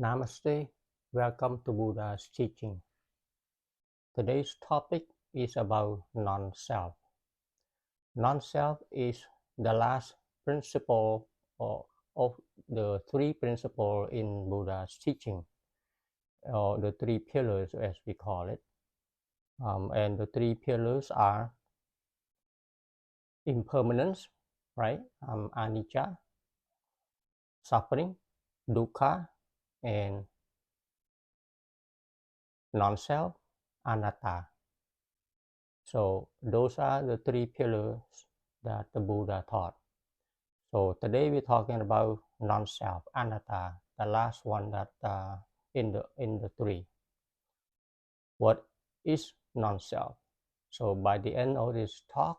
Namaste, welcome to Buddha's teaching. Today's topic is about non-self. Non-self is the last principle of the three principles in Buddha's teaching, or the three pillars as we call it. And the three pillars are impermanence, right? Anicca, suffering, dukkha, and non-self, anatta. So those are the three pillars that the Buddha taught. So today we're talking about non-self, anatta, the last one that in the three. What is non-self? So by the end of this talk,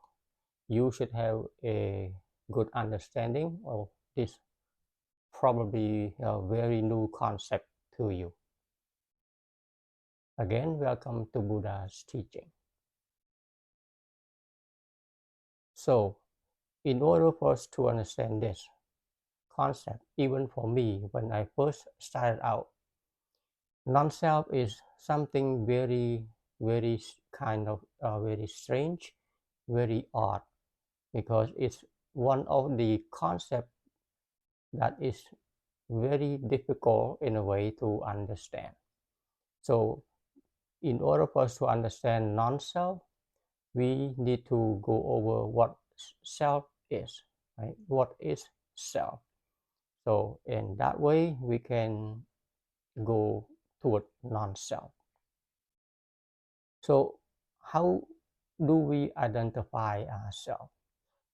you should have a good understanding of this probably a very new concept to you. Again, welcome to Buddha's teaching. So, in order for us to understand this concept, even for me, when I first started out, non-self is something very kind of very strange, very odd, because it's one of the concepts that is very difficult in a way to understand. So in order for us to understand non-self, we need to go over what self is, right? What is self? So in that way, we can go toward non-self. So how do we identify ourselves?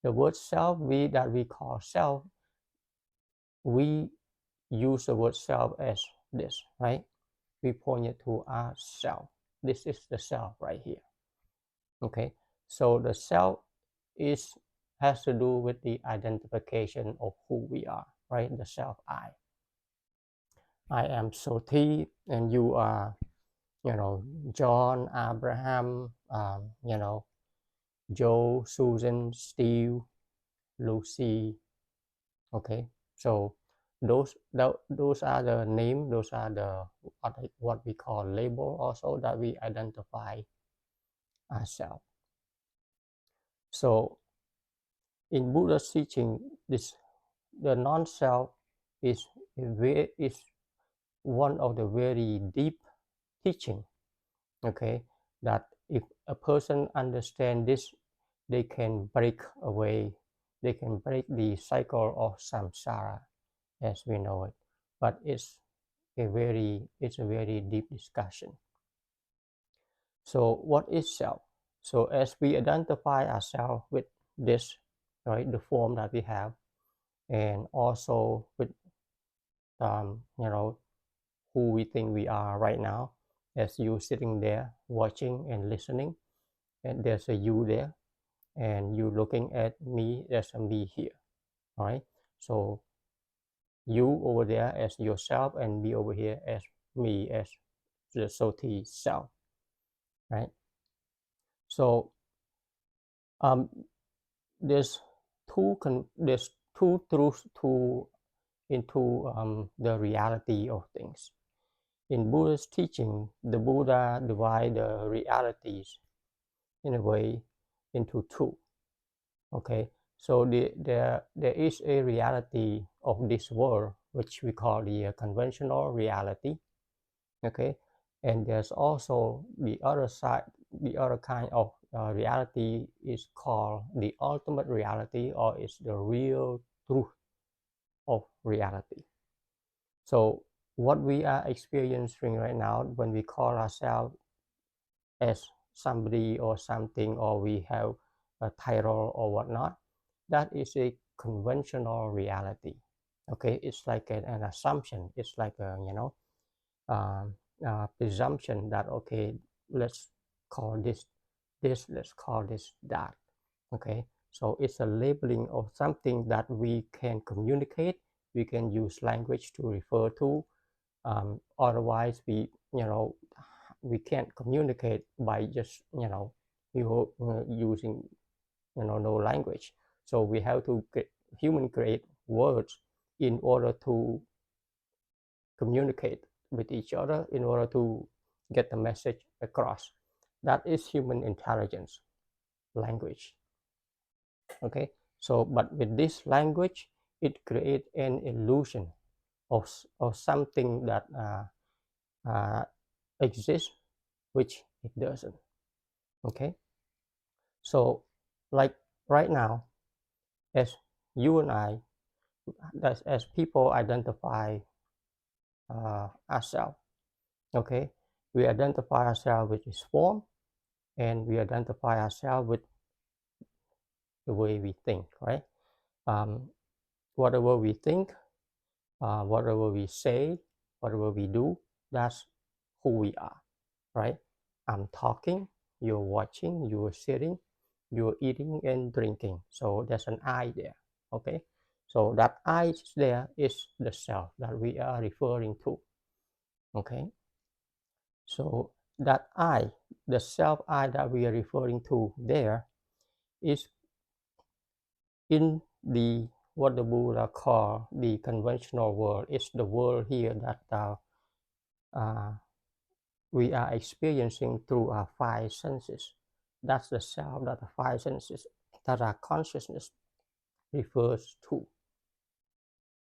The word self that we call self, we use the word self as this, right? We point it to ourself. This is the self right here. Okay, so the self is has to do with the identification of who we are, right? The self I am Soti, and you are, John, Abraham, Joe, Susan, Steve, Lucy. Okay, so those are the name. Those are the what we call label also that we identify ourselves. So in Buddha's teaching, the non-self is is one of the very deep teaching. Okay, that if a person understand this, they can break away. They can break the cycle of samsara as we know it. But it's a very deep discussion. So what is self? So as we identify ourselves with this, right, the form that we have, and also with who we think we are right now, as you sitting there watching and listening, and there's a you there, and you looking at me, there's a me here. All right, so you over there as yourself, and me over here as me, as the Soti self, right? So um, there's there's two truths into the reality of things. In Buddha's teaching, the Buddha divide the realities in a way into two. Okay, so there is a reality of this world which we call the conventional reality. Okay, and there's also the other side, the other kind of reality is called the ultimate reality, or is the real truth of reality. So what we are experiencing right now, when we call ourselves as somebody or something, or we have a title or whatnot, that is a conventional reality. Okay, it's like an assumption. It's like a presumption that, okay, let's call this, let's call this that. Okay, so it's a labeling of something that we can communicate. We can use language to refer to. Otherwise, we can't communicate by just using no language. So we have to human create words in order to communicate with each other in order to get the message across. That is human intelligence, language. Okay, so but with this language, it creates an illusion of something that uh, exists, which it doesn't. Okay, so like right now, as you and I, as people identify ourselves, okay, we identify ourselves with this form, and we identify ourselves with the way we think, right? um, Whatever we think, whatever we say, whatever we do, that's who we are, right? I'm talking, you're watching, you're sitting, you're eating and drinking. So there's an I there, okay? So that I there is the self that we are referring to, okay? So that I, the self I that we are referring to there, is in the what the Buddha called the conventional world. It's the world here that uh, we are experiencing through our five senses. That's the self that the five senses, that our consciousness refers to,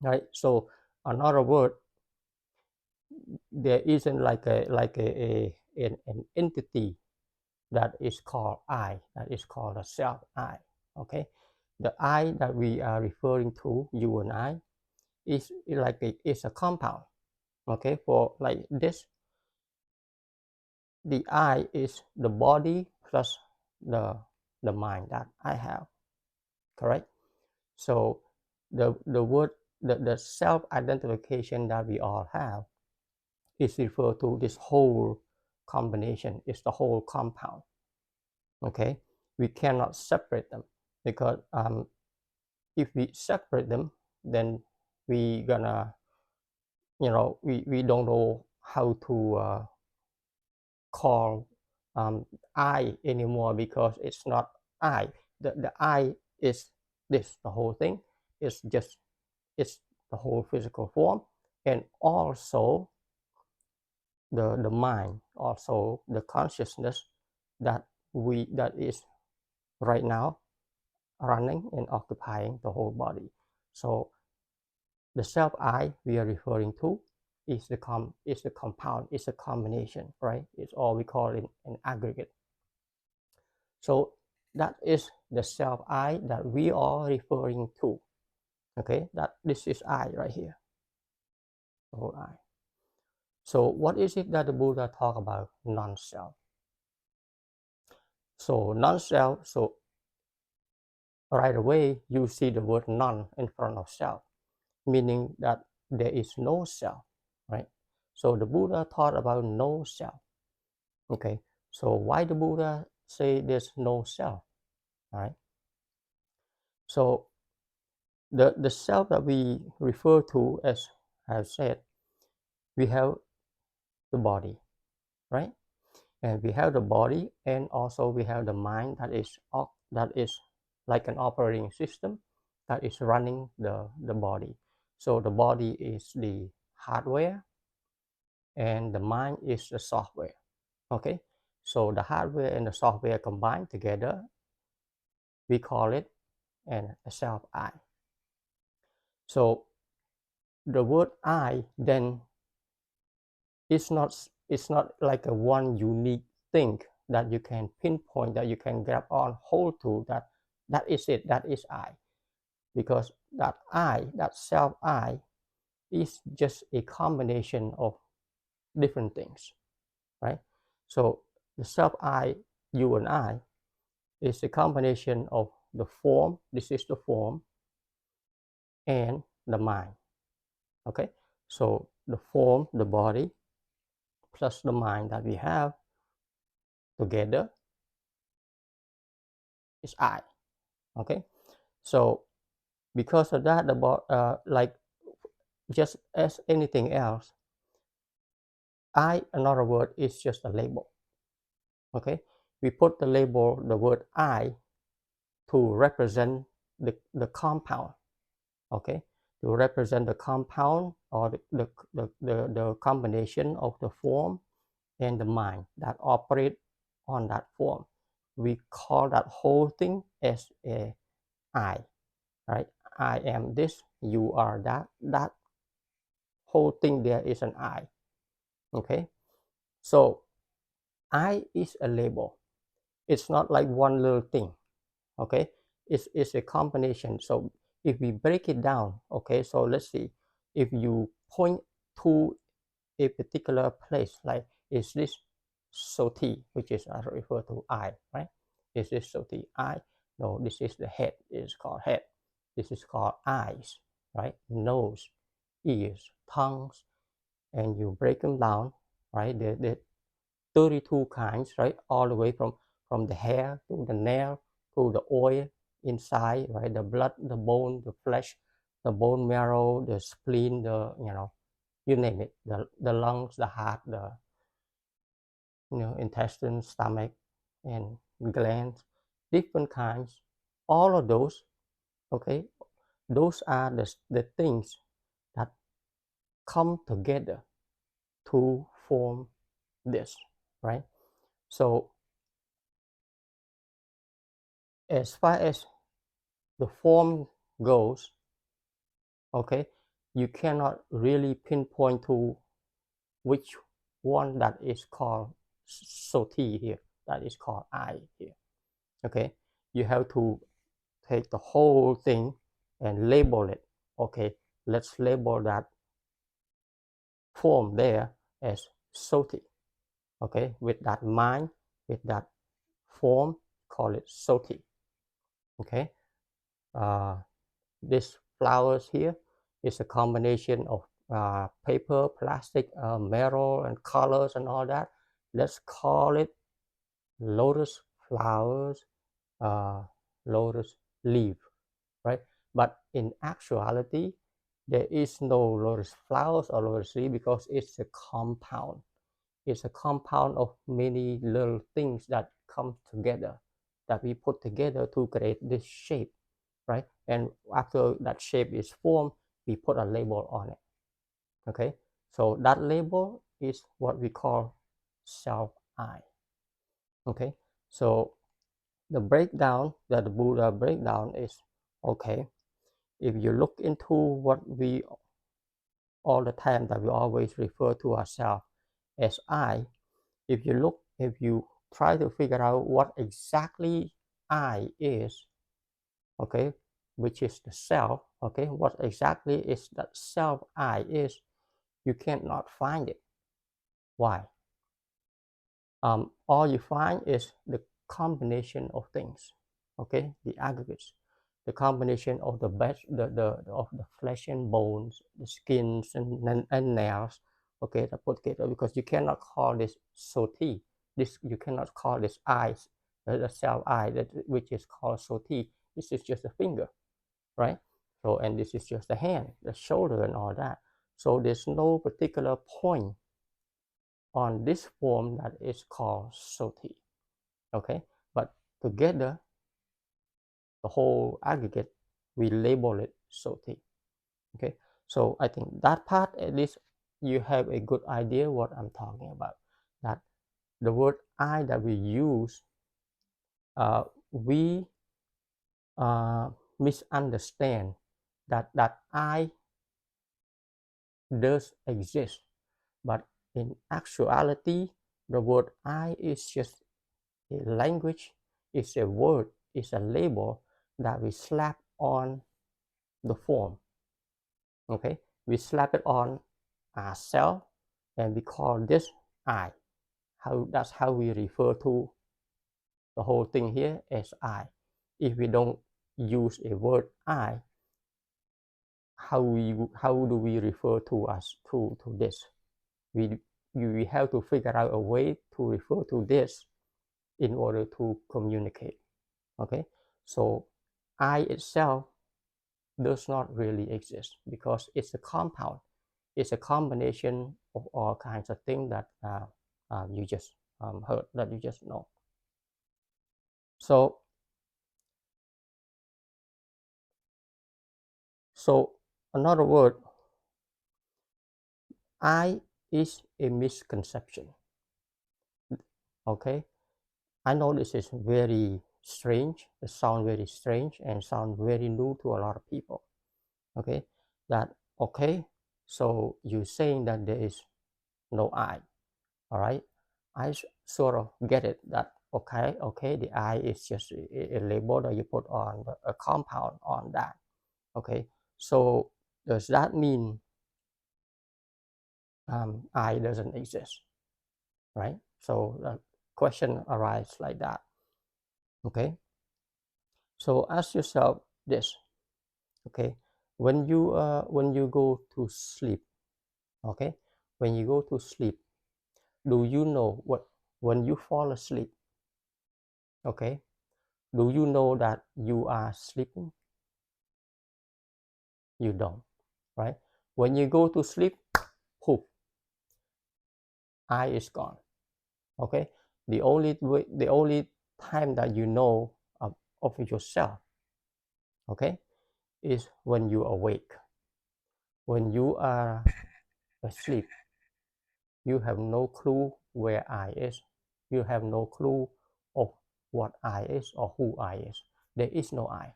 right? So another word, there isn't like an entity that is called I, that is called a self I, okay? The I that we are referring to, you and I, is like it's a compound, okay? For like this, the I is the body plus the mind that I have, correct? So the word, the self identification that we all have is referred to this whole combination. It's the whole compound, okay? We cannot separate them, because if we separate them, then we gonna, we don't know how to call I anymore, because it's not I. The I is this, the whole thing. It's just, it's the whole physical form, and also the mind, also the consciousness that is right now running and occupying the whole body. So the self I we are referring to is the compound, it's a combination, right? It's all we call it an aggregate. So that is the self I that we are referring to. Okay, that this is I right here, the whole I. So what is it that the Buddha talk about? Non-self. So non-self, so right away you see the word non in front of self, meaning that there is no self, right? So the Buddha taught about no self. Okay, so why the Buddha say there's no self? All right. So the self that we refer to, as I've said, we have the body, right? And we have the body, and also we have the mind that is like an operating system that is running the body. So the body is the hardware, and the mind is the software. Okay, so the hardware and the software combined together, we call it a self I. So the word I then it's not like a one unique thing that you can pinpoint, that you can grab on hold to, that is it, that is I. Because that I, that self I, is just a combination of different things, right? So the self I, you and I, is a combination of the form, this is the form, and the mind. Okay, so the form, the body, plus the mind that we have together is I. Okay, so because of that, like just as anything else, I, another word, is just a label. Okay, we put the label, the word I, to represent the compound. Okay, to represent the compound or the combination of the form and the mind that operate on that form. We call that whole thing as a I, right? I am this, you are that. That whole thing there is an I. Okay, so I is a label. It's not like one little thing. Okay, it's a combination. So if we break it down, okay, so let's see, if you point to a particular place, like is this soti, which is refer to I, right? Is this soti I? No, this is the head. It's called head. This is called eyes, right? Nose, ears, tongues, and you break them down, right? The 32 kinds, right? All the way from the hair to the nail to the oil inside, right? The blood, the bone, the flesh, the bone marrow, the spleen, the you name it, the lungs, the heart, the intestine, stomach, and glands, different kinds. All of those, okay, those are the things that come together to form this, right? So as far as the form goes, okay, you cannot really pinpoint to which one that is called soti here, that is called I here. Okay, you have to take the whole thing and label it. Okay, let's label that form there as soti. Okay, with that mind, with that form, call it soti. Okay, this flowers here is a combination of paper, plastic, metal, and colors and all that. Let's call it lotus flowers, uh, lotus leaf, right? But in actuality, there is no lotus flowers or lotus leaf because it's a compound. It's a compound of many little things that come together, that we put together to create this shape, right? And after that shape is formed, we put a label on it. Okay, so that label is what we call self-I. Okay, so the breakdown that the Buddha breakdown is, okay, if you look into what we all the time that we always refer to ourselves as I, if you try to figure out what exactly I is, okay, which is the self, okay, what exactly is that self I is, you cannot find it. Why? All you find is the combination of things, okay, the aggregates, the combination of the best, of the flesh and bones, the skins and nails, okay, that put together, because you cannot call this soti. This you cannot call this eyes, the self eye, that which is called soti. This is just a finger, right? So, and this is just the hand, the shoulder, and all that. So there's no particular point on this form that is called soti. Okay, but together, the whole aggregate, we label it soti. Okay, so I think that part, at least you have a good idea what I'm talking about. That the word I that we use, we misunderstand that I does exist, but in actuality, the word I is just a language, is a word, is a label that we slap on the form. Okay, we slap it on ourselves and we call this I. That's how we refer to the whole thing here as I. If we don't use a word I, how do we refer to us to this? We have to figure out a way to refer to this in order to communicate. Okay, so I itself does not really exist because it's a compound. It's a combination of all kinds of things that you just heard, that you just know. So Another word, I is a misconception. Okay, I know this is very strange. It sounds very strange and sound very new to a lot of people. Okay, that okay. So you're saying that there is no I. All right, I sort of get it. That okay. The I is just a label that you put on a compound on that. Okay, so does that mean I doesn't exist? Right. So the question arises like that. Okay. So ask yourself this. Okay. When you go to sleep. Okay. When you go to sleep, do you know what when you fall asleep? Okay. Do you know that you are sleeping? You don't. Right. When you go to sleep, poof, I is gone. Okay. The only time that you know of yourself, okay, is when you awake. When you are asleep, you have no clue where I is. You have no clue of what I is or who I is. There is no I.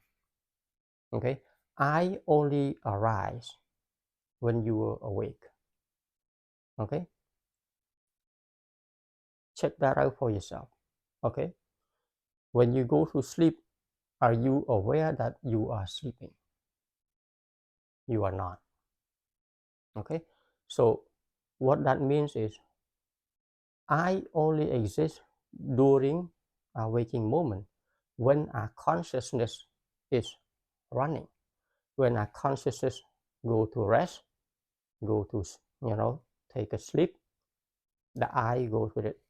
Okay, I only arise when you are awake. Okay, check that out for yourself. Okay, when you go to sleep, are you aware that you are sleeping? You are not. Okay, so what that means is I only exist during a waking moment when our consciousness is running. When our consciousness go to rest, go to take a sleep, the I goes with it,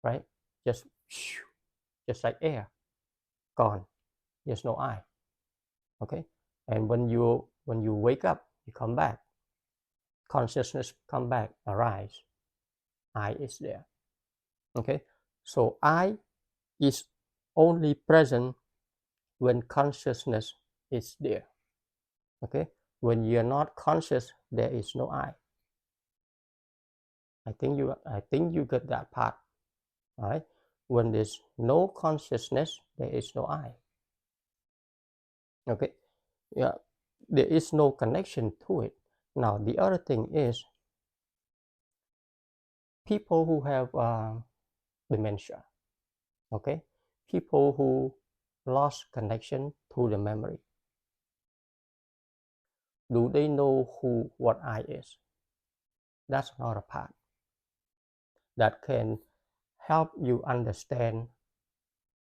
right? Just just like air, gone. There's no I. Okay, and when you wake up, you come back, consciousness come back, arise. I is there. Okay, so I is only present when consciousness is there. Okay, when you're not conscious, there is no I. I think you get that part. All right, when there's no consciousness, there is no I. Okay, yeah, there is no connection to it. Now the other thing is people who have dementia. Okay, people who lost connection to the memory. Do they know what I is? That's another part that can help you understand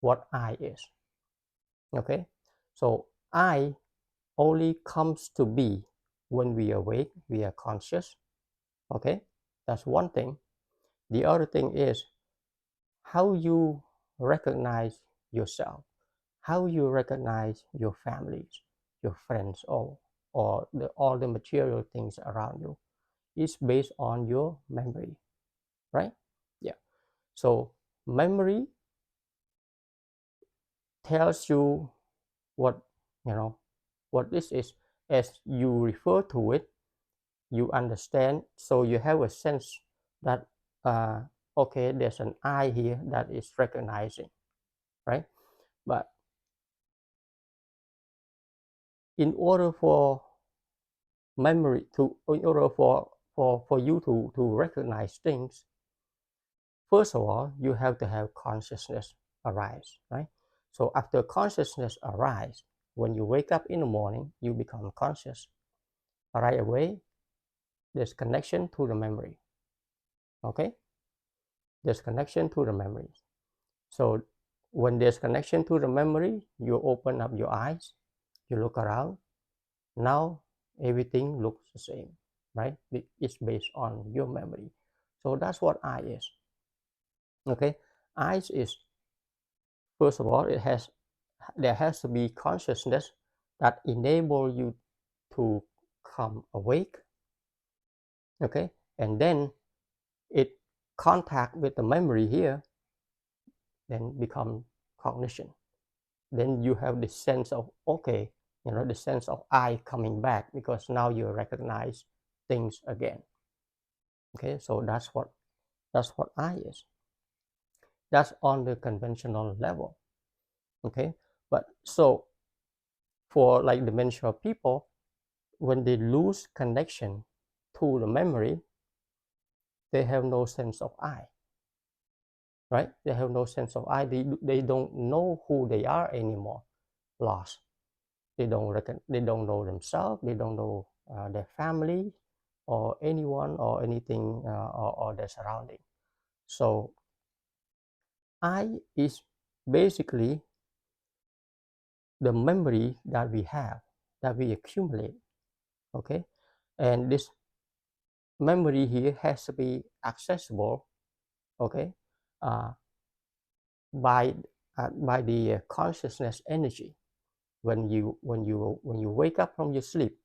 what I is. Okay, so I only comes to be when we awake, we are conscious. Okay, that's one thing. The other thing is how you recognize yourself, how you recognize your families, your friends, or all the material things around you is based on your memory, right? Yeah. So memory tells you what what this is. As you refer to it, you understand, so you have a sense that okay, there's an I here that is recognizing, right? But in order for in order for you to recognize things, first of all, you have to have consciousness arise, right? So after consciousness arise, when you wake up in the morning, you become conscious. Right away, there's connection to the memory. Okay, there's connection to the memories. So when there's connection to the memory, you open up your eyes, you look around. Now everything looks the same, right? It's based on your memory. So that's what I is. Okay, I is, first of all, there has to be consciousness that enable you to come awake. Okay, and then it contact with the memory here, then become cognition. Then you have the sense of okay, the sense of I coming back, because now you recognize things again. Okay, so that's what I is. That's on the conventional level. Okay, but so for like dementia people, when they lose connection to the memory, they have no sense of I, right? They have no sense of I. They don't know who they are anymore. Lost. They don't know themselves. They don't know their family or anyone or anything or their surrounding. So I is basically the memory that we have, that we accumulate. Okay, and this memory here has to be accessible. Okay, uh, by by the consciousness energy. When you wake up from your sleep,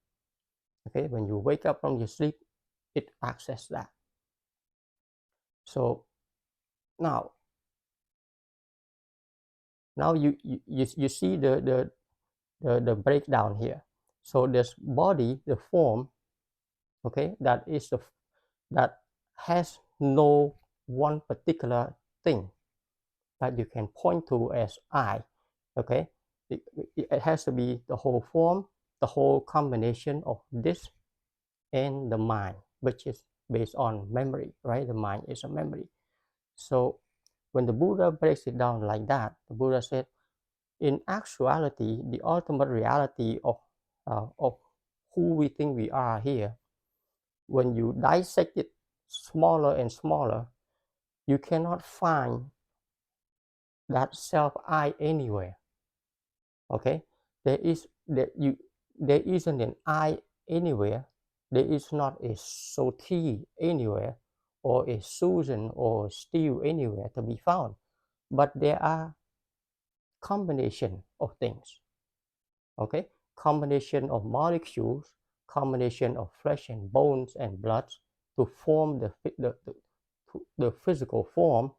okay, when you wake up from your sleep, it access that. So now you see the breakdown here. So this body, the form, okay, that has no one particular thing that you can point to as I. Okay, it, it has to be the whole form, the whole combination of this and the mind, which is based on memory, right? The mind is a memory. So when the Buddha breaks it down like that, the Buddha said, in actuality, the ultimate reality of who we think we are here, when you dissect it smaller and smaller, you cannot find that self I anywhere. Okay, there isn't an I anywhere. There is not a Soti anywhere, or a Susan or Steve anywhere to be found. But there are combination of things. Okay, combination of molecules, combination of flesh and bones and blood to form the physical form,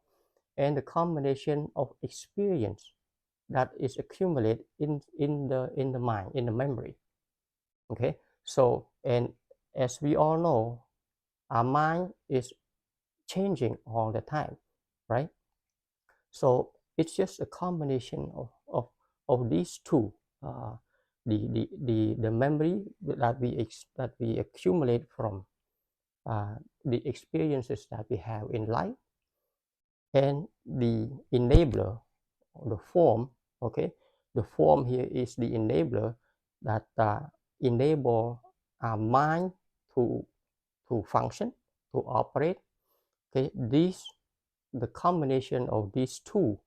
and the combination of experience that is accumulated in the mind, in the memory. Okay, so, and as we all know, our mind is changing all the time, right? So it's just a combination of these two, uh, the memory that we accumulate from the experiences that we have in life, and the enabler, or the form. Okay, the form here is the enabler that enable our mind to function, to operate. Okay, the combination of these two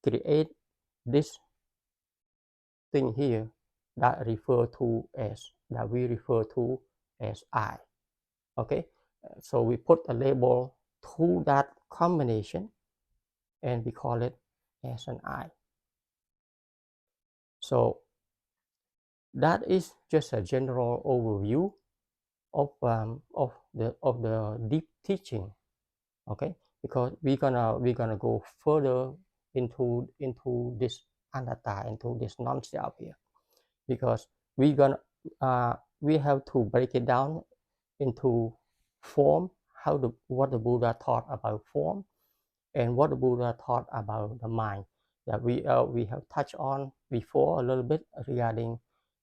create this thing here that we refer to as I. Okay, so we put a label to that combination and we call it as an I. So that is just a general overview of the deep teaching. Okay, because we're gonna go further into this anatta, into this non-self here, because we have to break it down into form, what the Buddha taught about form, and what the Buddha taught about the mind, that we have touched on before a little bit regarding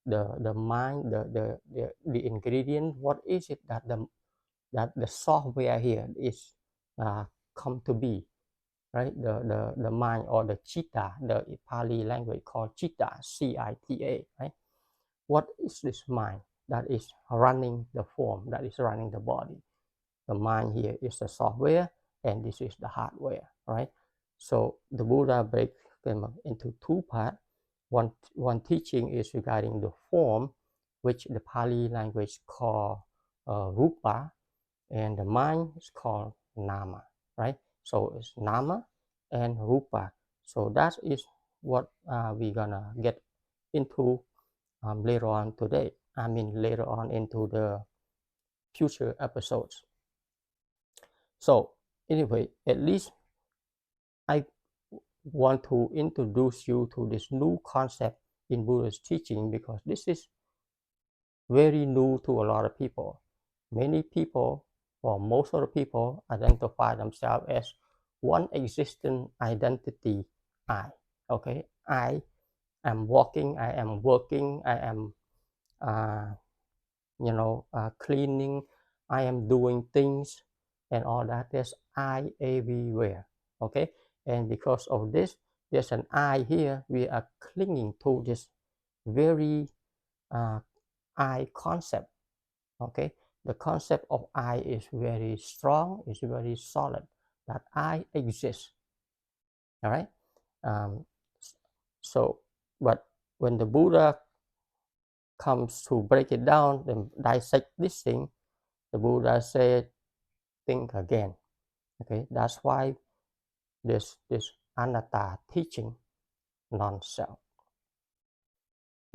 the mind, the ingredient. What is it that the software here is come to be, right? The mind, or the chitta, the Pali language called chitta, CITA, right? What is this mind that is running the form, that is running the body? The mind here is the software, and this is the hardware, right? So the Buddha breaks them up into two parts. One teaching is regarding the form, which the Pali language call rupa, and the mind is called nama, right? So it's nama and rupa. So that is what we're gonna get into later on today. I mean, later on into the future episodes. So anyway, at least I want to introduce you to this new concept in Buddhist teaching, because this is very new to a lot of people. Many people, or most of the people, identify themselves as one existent identity, I. Okay, I am walking, I am working, I am, cleaning, I am doing things, and all that. There's I everywhere. Okay, and because of this, there's an I here. We are clinging to this very I concept. Okay, the concept of I is very strong, is very solid, that I exist. All right. um, so but when the Buddha comes to break it down and dissect this thing, the Buddha said, think again. Okay, that's why this Anatta teaching, non-self.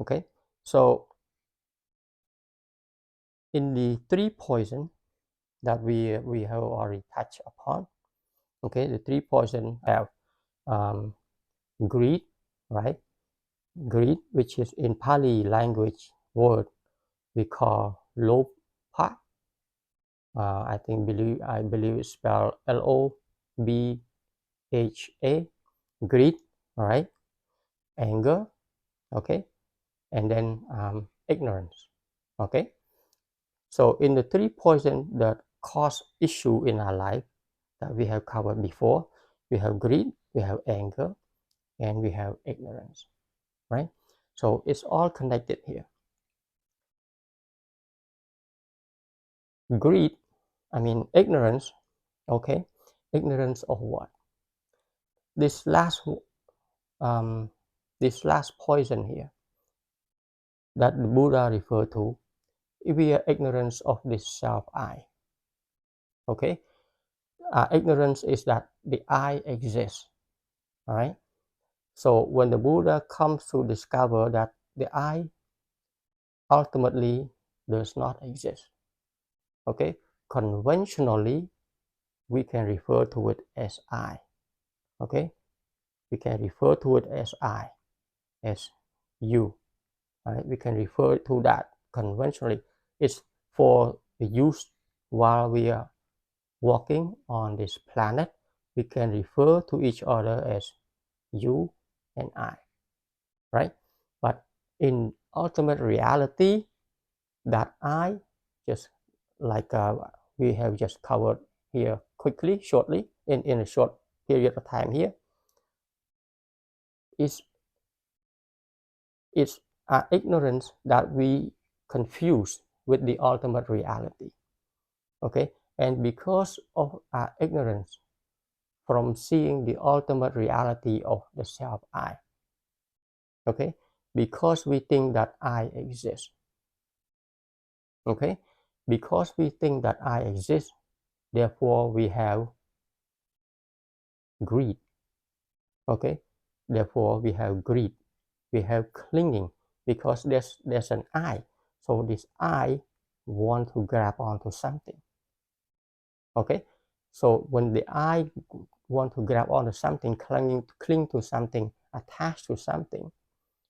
Okay, so in the three poison that we have already touched upon, okay, the three poison have greed, right? Greed, which is in Pali language word we call lobha. I believe it's spelled LOBHA. Greed, all right? Anger, okay, and then ignorance, okay. So in the three poison that cause issue in our life that we have covered before, we have greed, we have anger, and we have ignorance, right? So it's all connected here. Greed, ignorance, okay. Ignorance of what? This last um, this last poison here that the Buddha referred to, we are ignorance of this self-I. Okay, ignorance is that the I exists. All right. So when the Buddha comes to discover that the I ultimately does not exist, okay, conventionally we can refer to it as I. Okay, we can refer to it as I, as you. Right? We can refer to that conventionally. It's for the use while we are walking on this planet. We can refer to each other as you and I, right? But in ultimate reality, that I, just like we have just covered here quickly, shortly, in a short period of time here, is it's ignorance that we confuse with the ultimate reality. Okay, and because of our ignorance from seeing the ultimate reality of the self-I, okay, because we think that I exist, okay, because we think that I exist, therefore we have greed, okay, therefore we have greed, we have clinging, because there's an I, so this I want to grab onto something. Okay, so when the I want to grab onto something, cling to something, attached to something,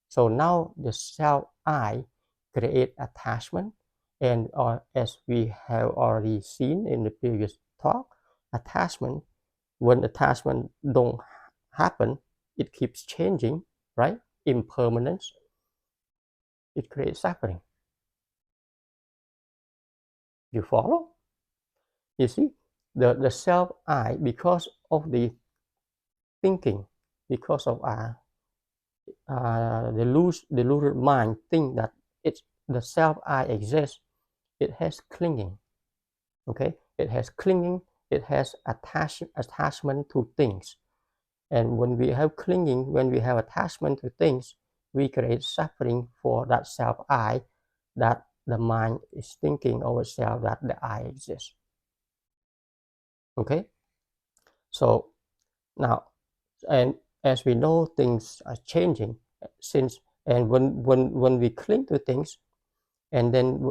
so now the self I create attachment, and as we have already seen in the previous talk, attachment, when attachment don't happen, it keeps changing, right? Impermanence, it creates suffering. You follow? You see, the self I, because of the thinking, because of deluded mind think that it's the self I exists, it has clinging. Okay, it has clinging, it has attachment to things, and when we have clinging, when we have attachment to things, we create suffering for that self I, that the mind is thinking of itself that the I exists. Okay, so now, and as we know, things are changing since, and when we cling to things, and then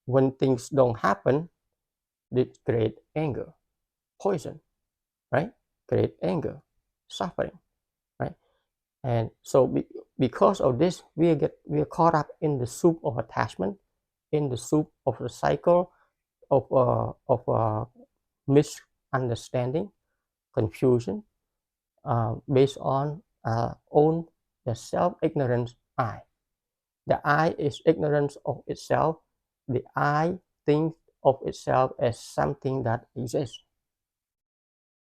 when things don't happen, it create anger, poison, right? Create anger, suffering, right? And so because of this, we are caught up in the soup of attachment, in the soup of the cycle of misunderstanding, confusion, based on own the self-ignorance I. The I is ignorance of itself. The I thinks of itself as something that exists.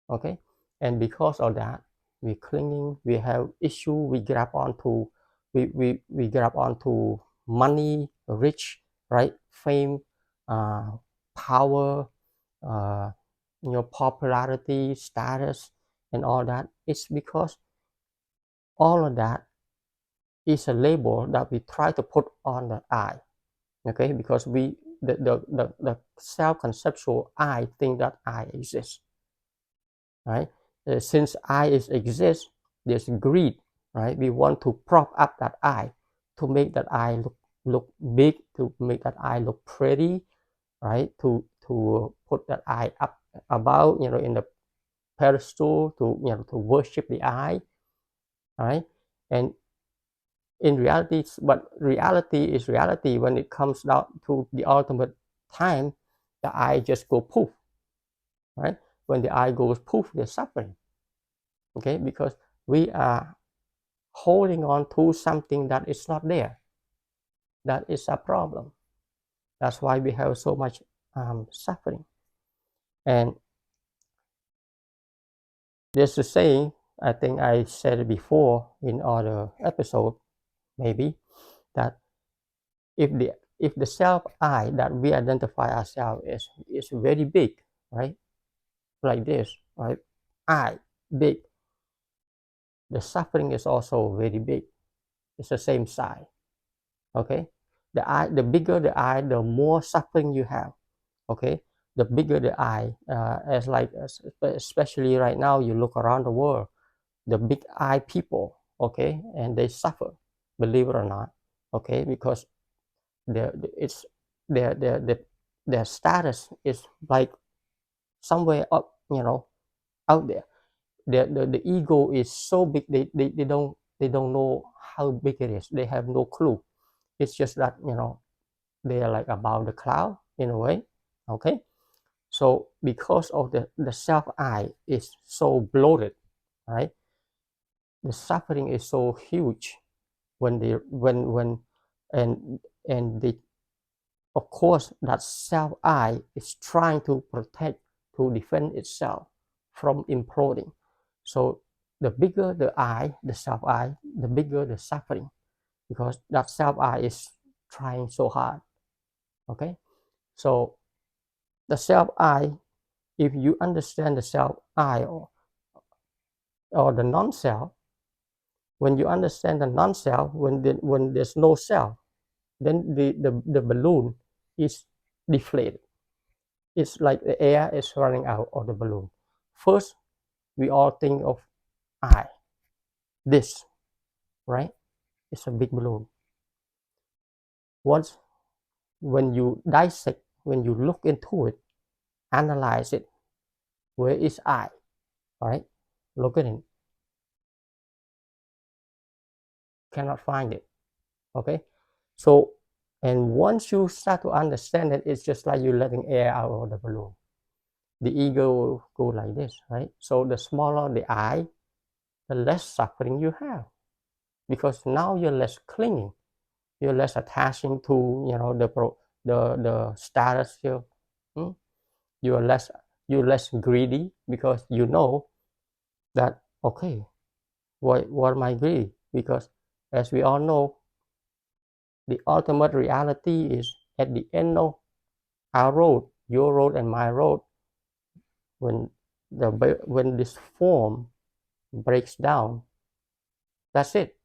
Okay, and because of that, we clinging, we have issue, we grab onto, we grab onto money, rich, right, fame, uh, power, uh, popularity, status, and all that. It's because all of that is a label that we try to put on the I. Okay, because the self-conceptual I think that I exist, right? Since I is exist, there's greed, right? We want to prop up that I, to make that I look big, to make that I look pretty, right? To put that I up about, in the pedestal, to worship the I, right? And in reality, but reality is reality. When it comes down to the ultimate time, the I just go poof, right? When the I goes poof, there's suffering. Okay, because we are holding on to something that is not there. That is a problem. That's why we have so much suffering. And there's a saying, I think I said it before in other episode, maybe, that if the self I that we identify ourselves is very big, right? Like this, right? I big. The suffering is also very big. It's the same size. Okay, the bigger the I, the more suffering you have. Okay, the bigger the I, as like especially right now, you look around the world, the big I people, okay, and they suffer, believe it or not, okay, because it's their status is like somewhere up, out there. The ego is so big, they don't know how big it is. They have no clue. It's just that, they are like above the cloud in a way. Okay, so because of the self I is so bloated, right, the suffering is so huge when they when and and the of course that self I is trying to protect, to defend itself from imploding. So the bigger the I, the self I, the bigger the suffering, because that self I is trying so hard. Okay, so the self I, if you understand the self I, or the non-self, when you understand the non-self, when there's no self, then the balloon is deflated. It's like the air is running out of the balloon. First, we all think of I, this, right? It's a big balloon. Once, when you dissect, when you look into it, analyze it, where is I? All right, look at it, cannot find it. Okay, so, and once you start to understand it, it's just like you letting air out of the balloon. The ego will go like this, right? So the smaller the I, the less suffering you have, because now you're less clinging, you're less attaching to, the status here. Hmm? You're less greedy, because you know that, okay, what am I greedy? Because as we all know, the ultimate reality is at the end of our road, your road and my road, when when this form breaks down, that's it.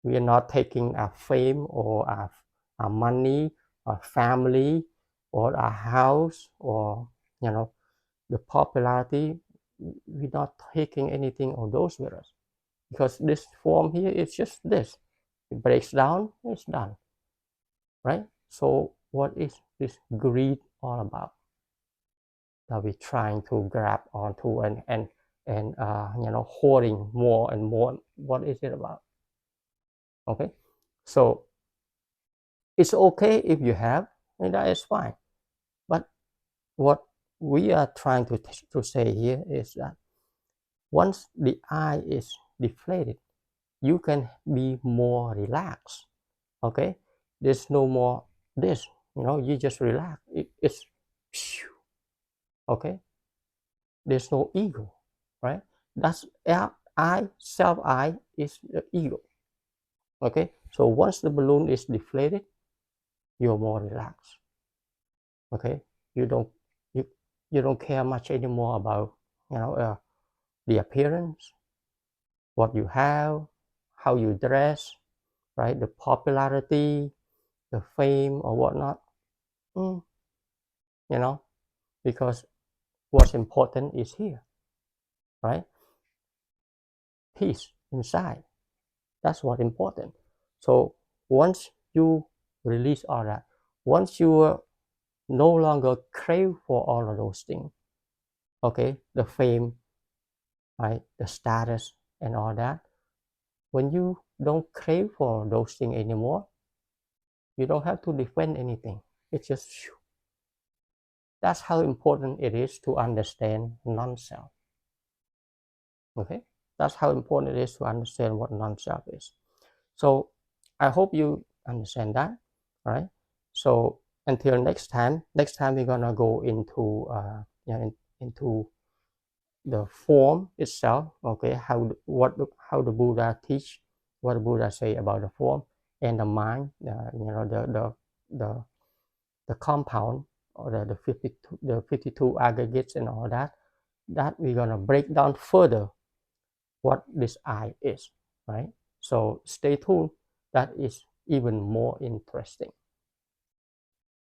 We are not taking our fame, or our money, our family, or our house, or the popularity. We're not taking anything of those with us, because this form here is just this. It breaks down, it's done, right? So what is this greed all about, that we're trying to grab onto, and and hoarding more and more. What is it about? Okay, so it's okay if you have, and that is fine. But what we are trying to say here is that once the I is deflated, you can be more relaxed. Okay, there's no more this. You just relax. It's okay. There's no ego, right? That's I, self I is the ego. Okay, so once the balloon is deflated, you're more relaxed. Okay, you don't you you don't care much anymore about the appearance, what you have, how you dress, right? The popularity, the fame, or whatnot. Mm, you know, because what's important is here, right? Peace inside. That's what's important. So once you release all that, once you no longer crave for all of those things, okay, the fame, right, the status, and all that, when you don't crave for those things anymore, you don't have to defend anything. It's just that's how important it is to understand non-self. Okay, that's how important it is to understand what non-self is. So I hope you understand that. All right. So until next time we're gonna go into into the form itself. Okay, how the Buddha teach, what the Buddha say about the form and the mind. The the compound, or the 52 aggregates and all that. That we're gonna break down further what this I is. Right. So stay tuned. That is even more interesting.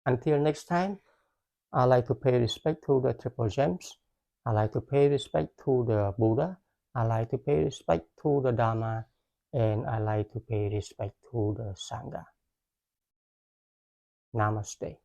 Until next time, I like to pay respect to the triple gems. I like to pay respect to the Buddha. I like to pay respect to the Dharma. And I like to pay respect to the Sangha. Namaste.